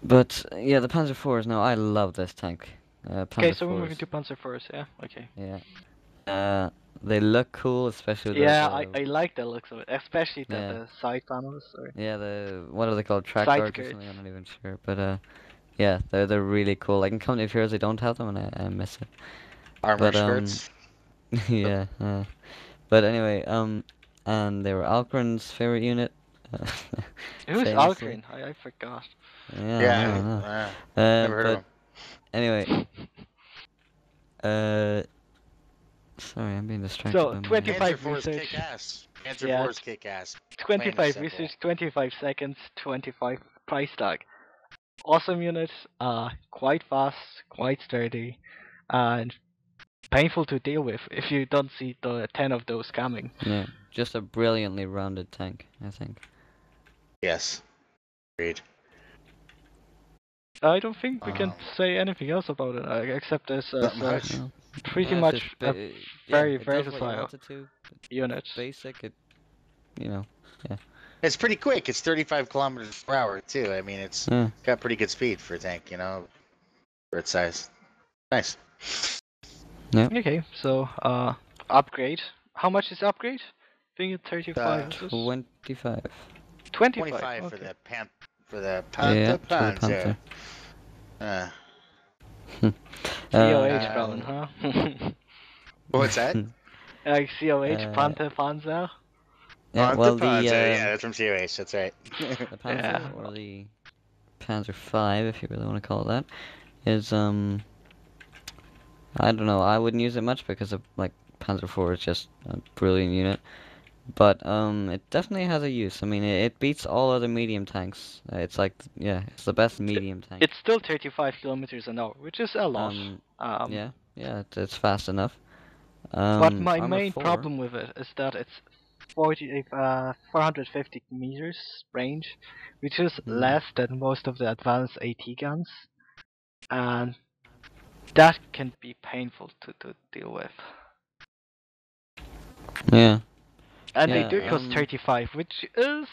But yeah, the Panzer IVs. No, I love this tank. Okay, Panzer so we're moving IVs. to Panzer first, yeah? Okay. Yeah. They look cool, especially with Yeah, those. I like the looks of it, especially Yeah. the side panels or Yeah. The what are they called? Track side guards or skirts. something? I'm not even sure. But yeah, they're really cool. Like in Company of Heroes, they don't have them, and I miss it. Armor But skirts. yeah. But anyway, and they were Algren's favorite unit. Who's Famously. Algren? I forgot. Yeah, I Yeah, know. never heard of But them. anyway, uh, sorry, I'm being distracted So, by my. 25 Panzer IVs research. kick ass. Panzer Yeah, IVs kick ass. Plain and 25 simple. research, 25 seconds, 25 price tag. Awesome unit, quite fast, quite sturdy, and painful to deal with if you don't see the 10 of those coming. Yeah, just a brilliantly rounded tank, I think. Yes. Agreed. I don't think we can Um, say anything else about it, except this as not much. No. pretty Yeah, it's just much a yeah, very it does what you versatile want it to. unit. Basic, you know, yeah. It's pretty quick. It's 35 kilometers per hour too. I mean, it's Yeah. got pretty good speed for a tank, for its size. Nice. Yeah. Okay, so upgrade. How much is upgrade? I think it's 35, is it? 25. 25, 25 okay. for the Yeah, Panther for the Panzer. Panther. COH Uh, Brown, huh? What's that? Like COH uh, Panther Panzer? yeah. Panther Well, Panzer. Yeah, that's from COH. That's right. the Panther Yeah. or the Panzer 5, if you really want to call it that, is I don't know. I wouldn't use it much because of like Panzer IV is just a brilliant unit. But it definitely has a use. I mean, it beats all other medium tanks. It's like yeah, it's the best medium tank. It's still 35 kilometers an hour, which is a lot. Um, Um, yeah, it's fast enough. but my Armor main 4. problem with it is that it's 450 meters range, which is Hmm. less than most of the advanced AT guns, and that can be painful to deal with. Yeah, And they yeah. do cost 35, which is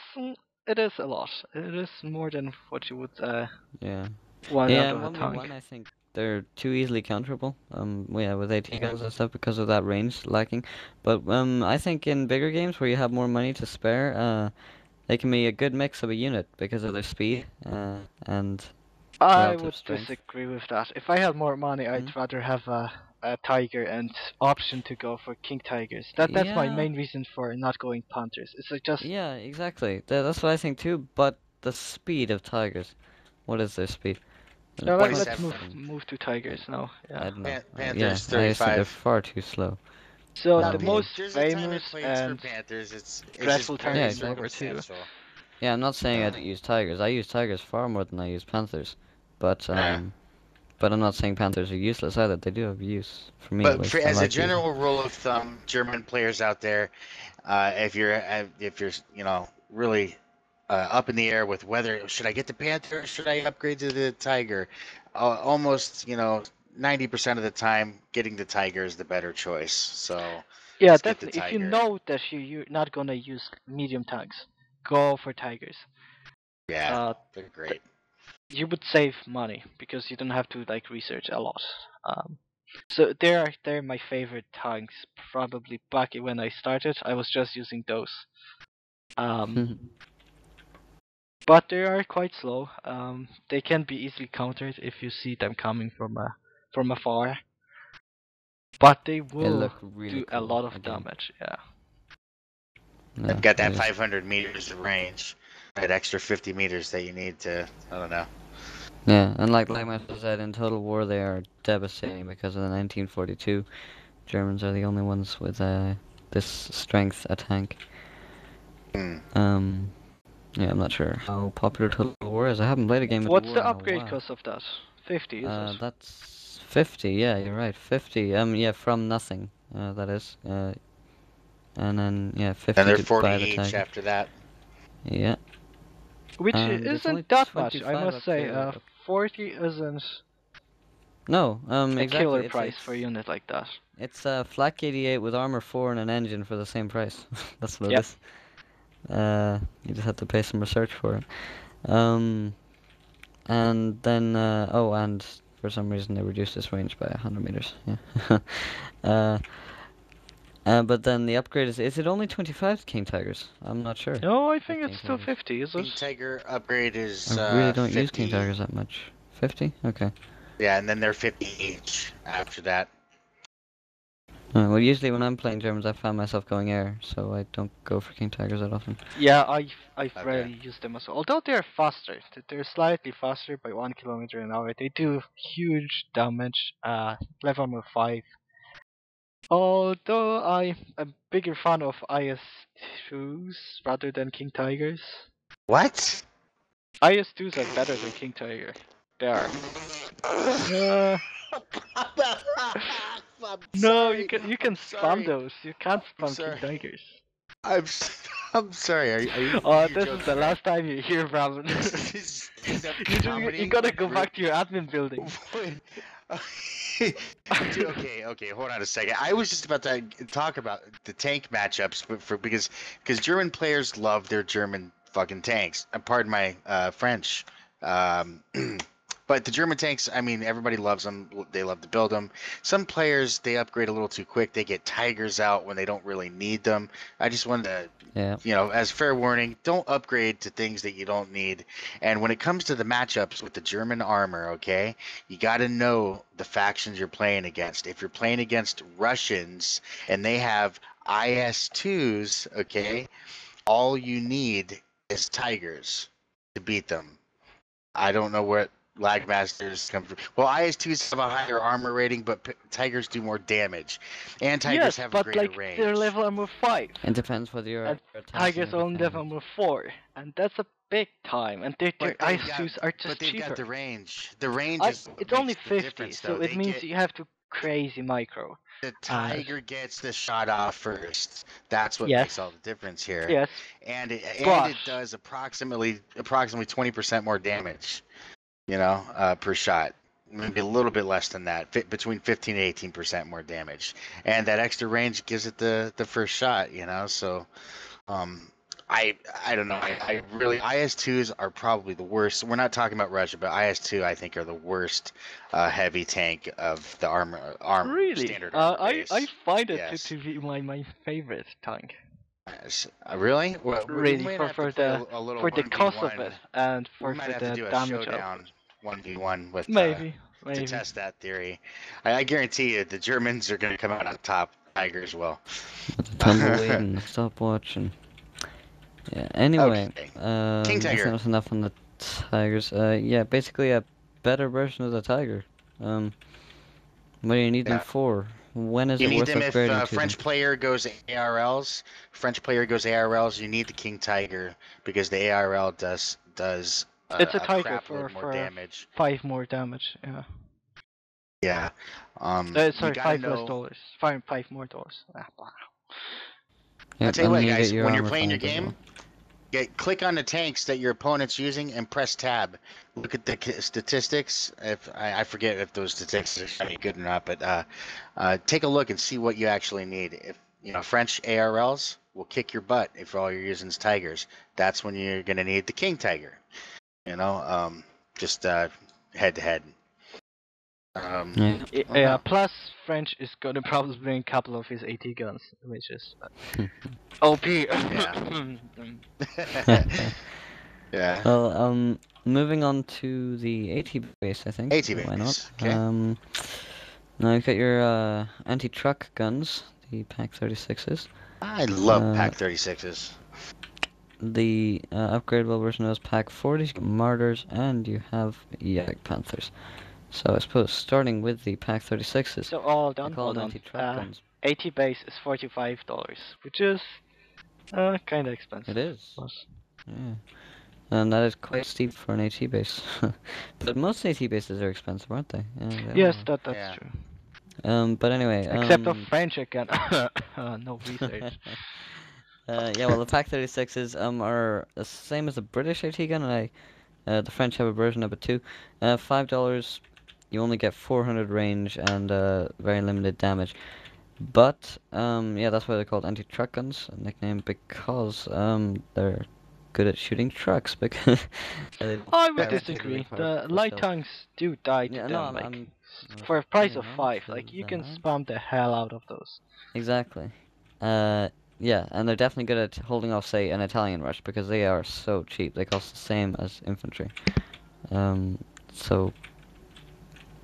it is a lot. It is more than what you would Yeah. want Yeah, out in of a tank. 1v1 I think they're too easily counterable. Yeah, with AT guns and stuff because of that range lacking. But I think in bigger games where you have more money to spare, they can be a good mix of a unit because of their speed and I relative would strength. disagree with that. If I had more money, Hmm? I'd rather have a tiger and option to go for king tigers. That's my Yeah, main reason for not going panthers. It's like just yeah, exactly. That's what I think too. But the speed of tigers, what is their speed? let's 27. move to tigers now. Yeah. I don't know. Yeah, Panthers I assume they're 35. far too slow. So Now, the Um, most there's a time famous and place for and Panthers. It's just stressful tank yeah, very in World exactly. War Two. circumstantial. Yeah, I'm not saying I Uh, don't use tigers. I use tigers far more than I use panthers. But uh, but I'm not saying panthers are useless either. They do have use for me at but least. I as a like using. general rule of thumb, German players out there, if you're really up in the air with whether should I get the Panther or should I upgrade to the Tiger, almost 90% of the time, getting the Tiger is the better choice. So Yeah, just get the definitely. If you Tiger. know that you're not gonna use medium tanks, go for tigers. Yeah, Uh, they're great. you would save money because you don't have to like research a lot. So they're my favorite tanks. Probably back when I started, I was just using those. But they are quite slow. They can be easily countered if you see them coming from afar. But they They will look really do a cool lot of again. damage. Yeah. They've Yeah, got they that just 500 meters of range, that extra 50 meters that you need to. I don't know. yeah, and like Master said, in Total War they are devastating because of the 1942. Germans are the only ones with this strength a tank. Hmm. Yeah, I'm not sure how popular Total War is. I haven't played a game of Total What's War the in a upgrade while. cost of that? 50, is it? That's 50. Yeah, you're right. 50. Yeah, from nothing. That is. And then yeah, And 50 they're to 40 buy the each tiger. after that. Yeah. Which And it's isn't only that much, I 25 must up say. to 40 isn't no, a killer exactly. It's price for a it's unit like that. it's a flak 88 with armor 4 and an engine for the same price. That's what it Yep. is. You just have to pay some research for it. Um, And then, oh, and for some reason they reduced this range by 100 meters. Yeah. uh, but then the upgrade is it only 25 King Tigers? I'm not sure. No, I With think it's King still Tigers. 50, is it? King Tiger upgrade I is really don't use King 50. Tigers that much. 50? Okay. Yeah, and then they're 50 each after that. Well, usually when I'm playing Germans, I find myself going air, so I don't go for King Tigers that often. Yeah, I've Okay. rarely used them as well. Although they're faster, they're slightly faster by 1 kilometer an hour. They do huge damage. Level armor 5. Although I'm a bigger fan of IS2s rather than King Tigers. What? IS2s are better than King Tiger. They are. Uh, I'm no, you sorry. can I'm spam sorry. those. You can't I'm spam King sorry. Tigers. I'm sorry. Are you Oh, you're this is joking, the right? last time you hear from This it. is stand-up You comedy. gotta go back to your admin building. Okay, hold on a second. I was just about to talk about the tank matchups, but because German players love their German fucking tanks. Pardon my French. Um, but the German tanks, I mean, everybody loves them. They love to build them. Some players they upgrade a little too quick. They get Tigers out when they don't really need them. I just wanted to Yeah. as fair warning, don't upgrade to things that you don't need. And when it comes to the matchups with the German armor, okay, you got to know the factions you're playing against. If you're playing against Russians and they have IS2s, okay, all you need is Tigers to beat them. I don't know what Lagmasters come from. Well, IS2s have a higher armor rating, but Tigers do more damage. And Tigers Yes, have a but greater like they're range. level armor 5. It depends whether you're And attacking or Tiger's only level defending. armor 4. And that's a big time. And their IS2s are But just they've got cheaper. the range. The range is It's what only makes the 50, difference, so though. it They means get you have to crazy micro. the Uh, Tiger gets the shot off first. That's what yes, makes all the difference here, yes, and but it does approximately 20% more damage. Per shot. Maybe a little bit less than that, between 15 and 18% more damage, and that extra range gives it the first shot. So um, I don't know. I really IS2s are probably the worst. We're not talking about Russia, but IS2 I think are the worst heavy tank of the really, standard armor I base. find it Yes. to be my favorite tank. Yes. Really? Well, we Really, might have to for play the a little for the cost of 1v1. it and We for might have to the do a damage output. showdown 1v1 with Maybe, to maybe. test that theory. I guarantee you the Germans are going to come out on top. Tigers will. With the tumbleweed and the stopwatch and yeah. Anyway, Okay. King I think Tiger. that's enough on the Tigers. Yeah, basically a better version of the Tiger. What do you need them Yeah. for? When is You it need worth them if upgrading to them? French player goes ARLs. French player goes ARLs. You need the King Tiger because the ARL does It's a a tiger crap load more for damage. 5 more damage. Yeah. Yeah. You Sorry, got to $5 less know. dollars. Five more dollars. Ah, blah. I'll Yep, tell you what, and you get guys. your When you're armor playing your finds as game, well. click on the tanks that your opponent's using and press tab. Look at the statistics. If I forget if those statistics are any good or not, but take a look and see what you actually need. If French ARLs will kick your butt if all you're using is tigers. That's when you're gonna need the King Tiger. Just head to head. Yeah. Oh no. Plus, French is gonna probably bring a couple of his AT guns, which is OP. Yeah. Yeah. Well, moving on to the AT base, I think. ATV Why not? base. Okay. Now you've got your anti-truck guns, the Pack 36s. I love Uh, Pack 36s. the upgradable version is Pack 40s, you got Martyrs, and you have Yak Panthers. So I suppose starting with the Pack 36s, So all they done, call hold them on. anti-truck guns. AT base is $45, which is kinda It expensive. is. Yeah. And that is quite steep for an AT base. But most AT bases are expensive, aren't they? Yeah, they all Yes, are. that's Yeah. true. But anyway, Except of French again. No research. yeah, well, the Pack 36s are the same as the British AT gun, and the French have a version of it too. $5, you only get 400 range and very limited damage. But yeah, that's why they're called anti-truck guns, a nickname because they're good at shooting trucks because they don't I would Yeah, fire particularly disagree. hard The for light stealth. tanks do die to Yeah, no, them, like I'm for a price saying of not 5, for like you can that. spam the hell out of those. Exactly. Uh, yeah, and they're definitely good at holding off, say, an Italian rush because they are so cheap. They cost the same as infantry. Um, so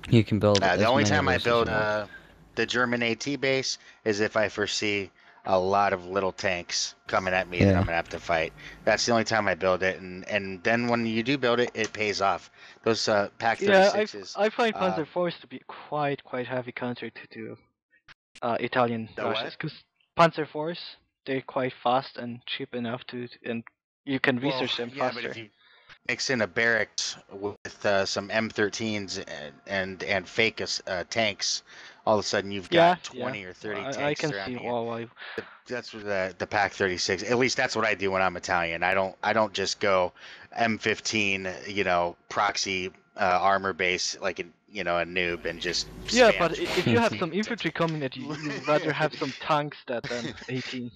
you can build The as only many of time I those as build you want. the German AT base is if I foresee a lot of little tanks coming at me that I'm Yeah. gonna have to fight. That's the only time I build it, and then when you do build it, it pays off. Those Pack Yeah, 36s. I find Uh, Panzer IV to be quite heavy counter to Italian the rushes, what? because Panzer IVs, they're quite fast and cheap enough and you can Well, research them yeah, but faster. if you mix in a barracks with some M13s and fake tanks, all of a sudden you've Yeah, got yeah, 20 or 30 I tanks can around see you. why. That's what the Pack 36. At least that's what I do when I'm Italian. I don't just go M15, proxy armor base like a noob and just Yeah, spam but if you have 20 some tanks. infantry coming at you, you rather have some tanks than 18.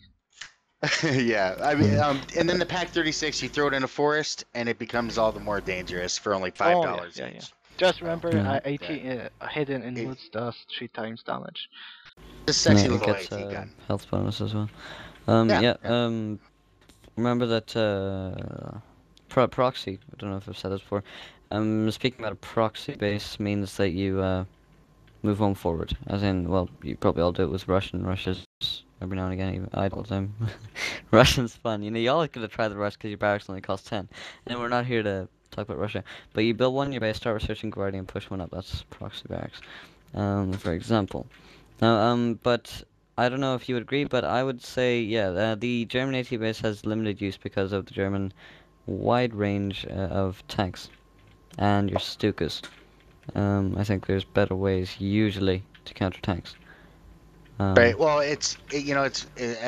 Yeah, I mean, Mm. and then the Pack 36, you throw it in a forest, and it becomes all the more dangerous for only five Oh yeah, dollars yeah, yeah. each. Just So remember, Mm. 18 hidden in it, woods does 3 times damage. it's a Yeah, sexy it little gets AT gun. health bonus as well. Yeah, Yeah. yeah. Remember that proxy. I don't know if I've said this before. Speaking about a proxy base means that you move one forward. As in, well, you probably all do it with Russian. Russia's every now and again even idle time. Russian's fun. You all gotta try the Rush because your barracks only cost 10. And we're not here to talk about Russia. But you build one in your base, start researching Guardian, push one up. That's proxy barracks. For example. Now, but I don't know if you would agree, but I would say, yeah, the German AT base has limited use because of the German wide range of tanks and your Stukas. I think there's better ways usually to counter tanks. Right. Well,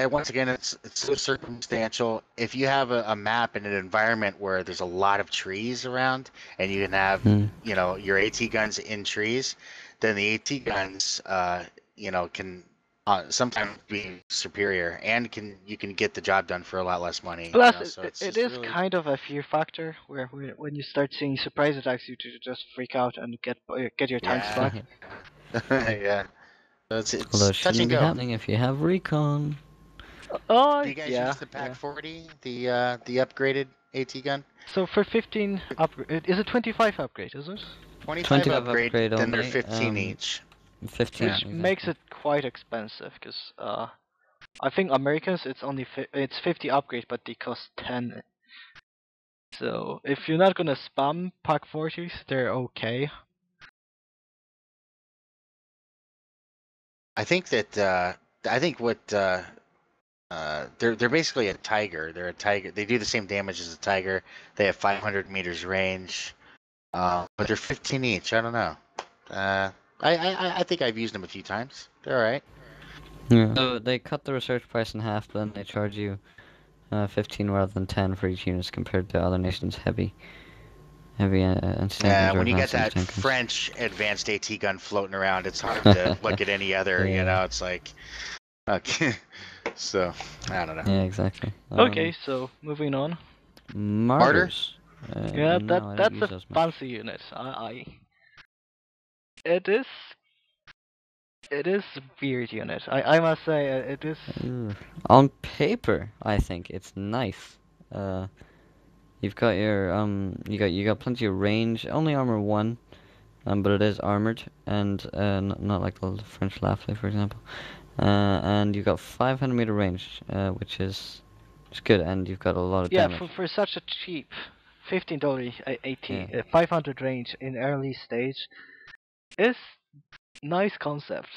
once again, it's so circumstantial. If you have a map in an environment where there's a lot of trees around, and you can have, Hmm. your AT guns in trees, then the AT guns, can sometimes be superior, and you can get the job done for a lot less money. Plus, So it's it just is really, kind of a fear factor where when you start seeing surprise attacks, you just freak out and get your tanks yeah, back. yeah. So Although it's it touch and shouldn't be go. happening if you have recon. Oh Do you guys yeah, use the Pack yeah. 40, the upgraded AT gun? So for 15 upgrade, is it 25 upgrade? Is it? 25 25 upgrade, upgrade then they're only. 15 each. 15 Yeah. Which makes exactly. it quite expensive because I think Americans it's 50 upgrade, but they cost 10. So if you're not gonna spam pack 40s, they're okay. I think that I think what they're basically a tiger. They're a tiger. They do the same damage as a tiger. They have 500 meters range, but they're 15 each. I don't know. Uh, I think I've used them a few times. They're all right. Yeah. So they cut the research price in half, but then they charge you 15 rather than 10 for each unit compared to other nations' heavy anti-tank Yeah, guns or when you get advanced that anti-tank guns. French advanced AT gun floating around, it's hard to look at any other. Yeah. It's like, okay. So I don't know. Yeah, exactly. Okay, so moving on. Martyr. Martyrs. Yeah, No, I don't that's use a those much. fancy unit. It is a weird unit. I must say it is. Ugh. On paper, I think it's nice. Uh, you've got your you got plenty of range. Only armor 1, but it is armored and not like the French Lafley, for example. And you've got 500-meter range, which is good, and you've got a lot of Yeah, damage. for such a cheap $15 Yeah. 500 range in early stage is nice concept.